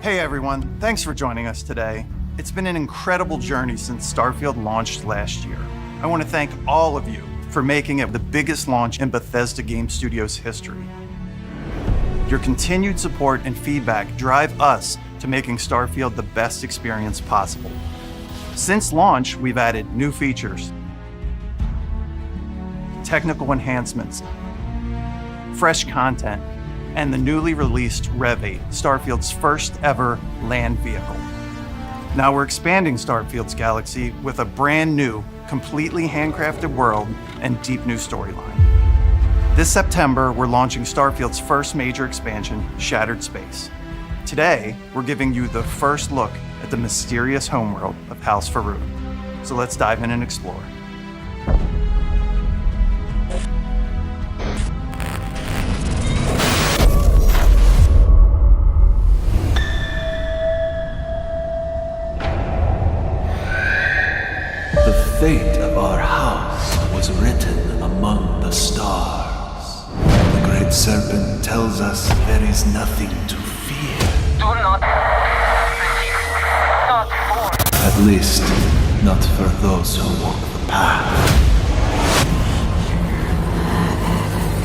Hey everyone, thanks for joining us today. It's been an incredible journey since Starfield launched last year. I want to thank all of you for making it the biggest launch in Bethesda Game Studios history. Your continued support and feedback drive us to making Starfield the best experience possible. Since launch, we've added new features, technical enhancements, fresh content, and the newly released Rev 8, Starfield's first ever land vehicle. Now we're expanding Starfield's galaxy with a brand new, completely handcrafted world and deep new storyline. This September, we're launching Starfield's first major expansion, Shattered Space. Today, we're giving you the first look at the mysterious homeworld of House Faroon. So let's dive in and explore. The fate of our house was written among the stars. The Great Serpent tells us there is nothing to fear. Do not At least, not for those who walk the path.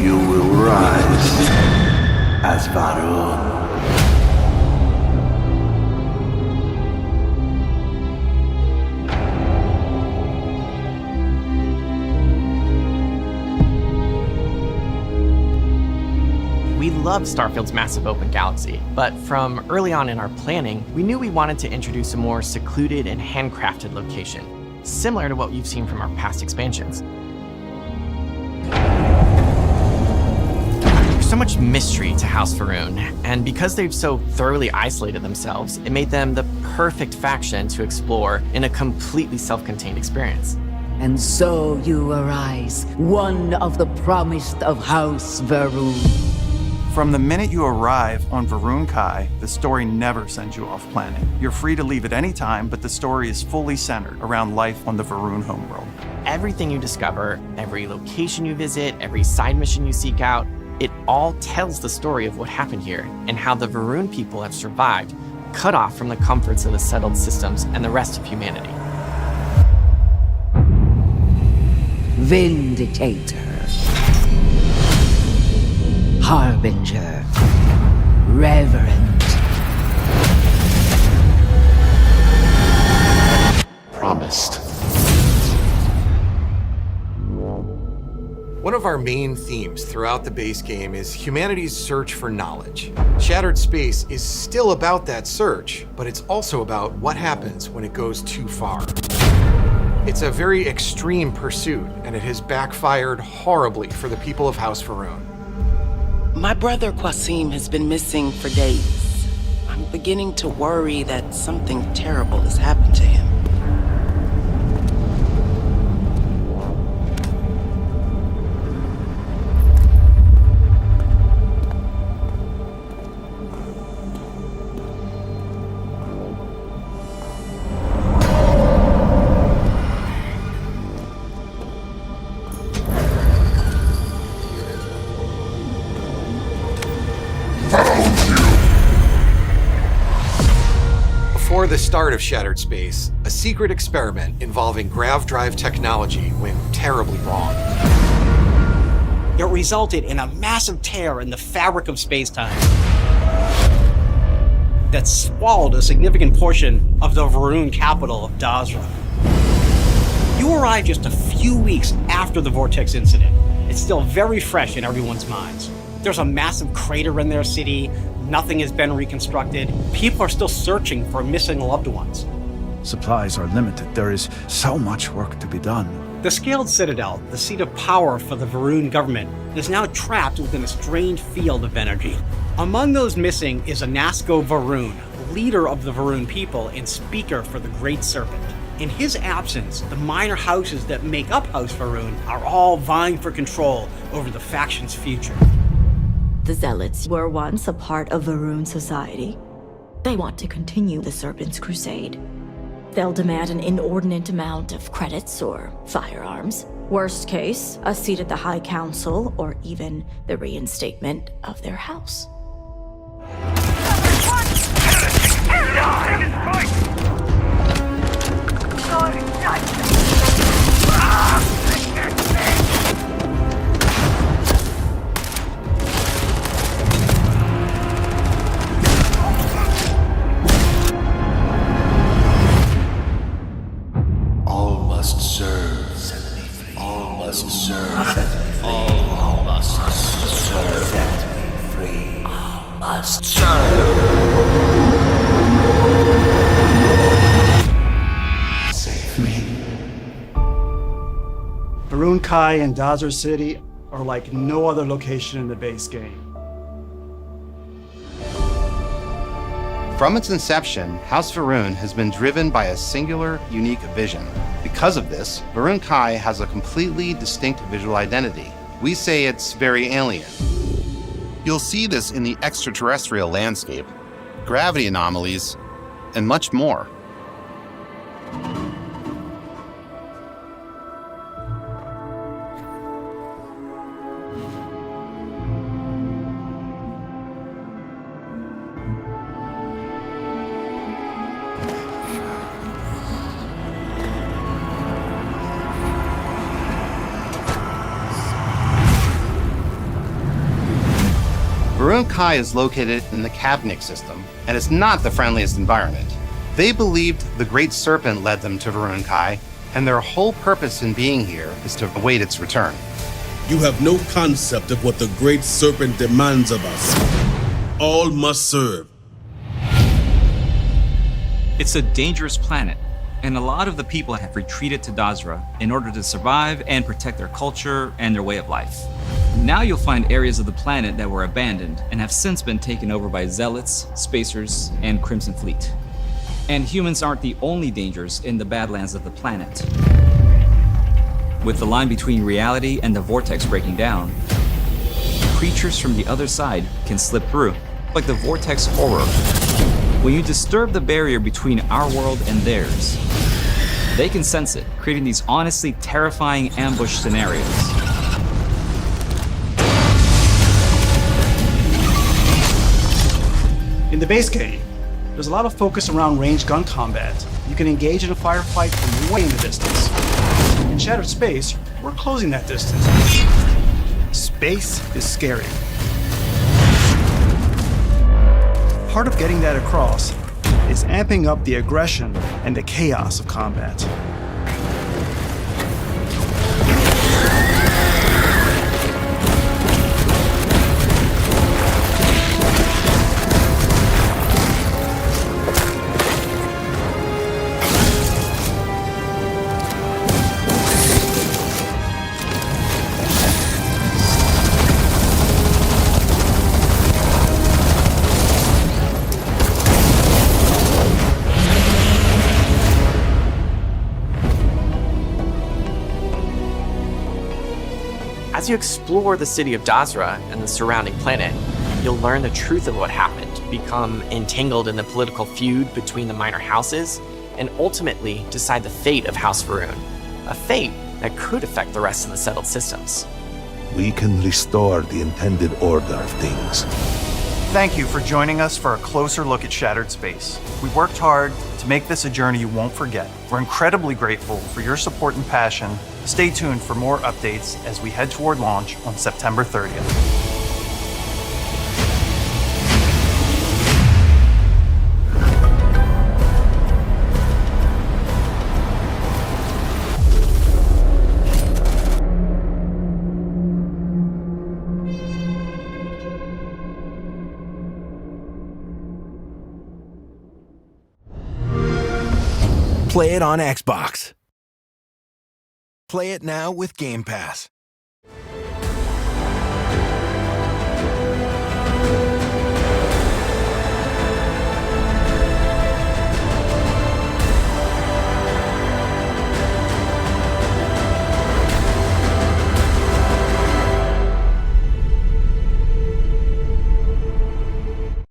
You will rise as Varun. We love Starfield's massive open galaxy, but from early on in our planning, we knew we wanted to introduce a more secluded and handcrafted location, similar to what you've seen from our past expansions. There's so much mystery to House Faroon, and because they've so thoroughly isolated themselves, it made them the perfect faction to explore in a completely self-contained experience. And so you arise, one of the promised of House Faroon. From the minute you arrive on Varun Kai, the story never sends you off planet. You're free to leave at any time, but the story is fully centered around life on the Varun homeworld. Everything you discover, every location you visit, every side mission you seek out, it all tells the story of what happened here and how the Varun people have survived, cut off from the comforts of the settled systems and the rest of humanity. Vindicator. Harbinger. Reverend. Promised. One of our main themes throughout the base game is humanity's search for knowledge. Shattered Space is still about that search, but it's also about what happens when it goes too far. It's a very extreme pursuit, and it has backfired horribly for the people of House Faroon. My brother Qasim has been missing for days. I'm beginning to worry that something terrible has happened to him. Before the start of Shattered Space, a secret experiment involving grav drive technology went terribly wrong. It resulted in a massive tear in the fabric of space-time that swallowed a significant portion of the Varun capital of Dazra. You arrived just a few weeks after the Vortex incident. It's still very fresh in everyone's minds. There's a massive crater in their city. Nothing has been reconstructed. People are still searching for missing loved ones. Supplies are limited. There is so much work to be done. The Scaled Citadel, the seat of power for the Varun government, is now trapped within a strange field of energy. Among those missing is Anasco Varun, leader of the Varun people and speaker for the Great Serpent. In his absence, the minor houses that make up House Faroon are all vying for control over the faction's future. The Zealots were once a part of Varun society. They want to continue the Serpent's crusade. They'll demand an inordinate amount of credits or firearms. Worst case, a seat at the High Council or even the reinstatement of their house. All must serve. Set me free. All must serve. Set me free. All must serve. Set me free. All must serve. Save me. Varun Kai and Dazra City are like no other location in the base game. From its inception, House Varun has been driven by a singular, unique vision. Because of this, Varun Kai has a completely distinct visual identity. We say it's very alien. You'll see this in the extraterrestrial landscape, gravity anomalies, and much more. Varun Kai is located in the Kavnik system, and it's not the friendliest environment. They believed the Great Serpent led them to Varun Kai, and their whole purpose in being here is to await its return. You have no concept of what the Great Serpent demands of us. All must serve. It's a dangerous planet, and a lot of the people have retreated to Dazra in order to survive and protect their culture and their way of life. Now you'll find areas of the planet that were abandoned and have since been taken over by zealots, spacers, and Crimson Fleet. And humans aren't the only dangers in the badlands of the planet. With the line between reality and the vortex breaking down, creatures from the other side can slip through, like the vortex horror. When you disturb the barrier between our world and theirs, they can sense it, creating these honestly terrifying ambush scenarios. In the base game, there's a lot of focus around ranged gun combat. You can engage in a firefight from way in the distance. In Shattered Space, we're closing that distance. Space is scary. Part of getting that across is amping up the aggression and the chaos of combat. As you explore the city of Dazra and the surrounding planet, you'll learn the truth of what happened, become entangled in the political feud between the minor houses, and ultimately decide the fate of House Varun, a fate that could affect the rest of the settled systems. We can restore the intended order of things. Thank you for joining us for a closer look at Shattered Space. We worked hard to make this a journey you won't forget. We're incredibly grateful for your support and passion. Stay tuned for more updates as we head toward launch on September 30th. Play it on Xbox. Play it now with Game Pass.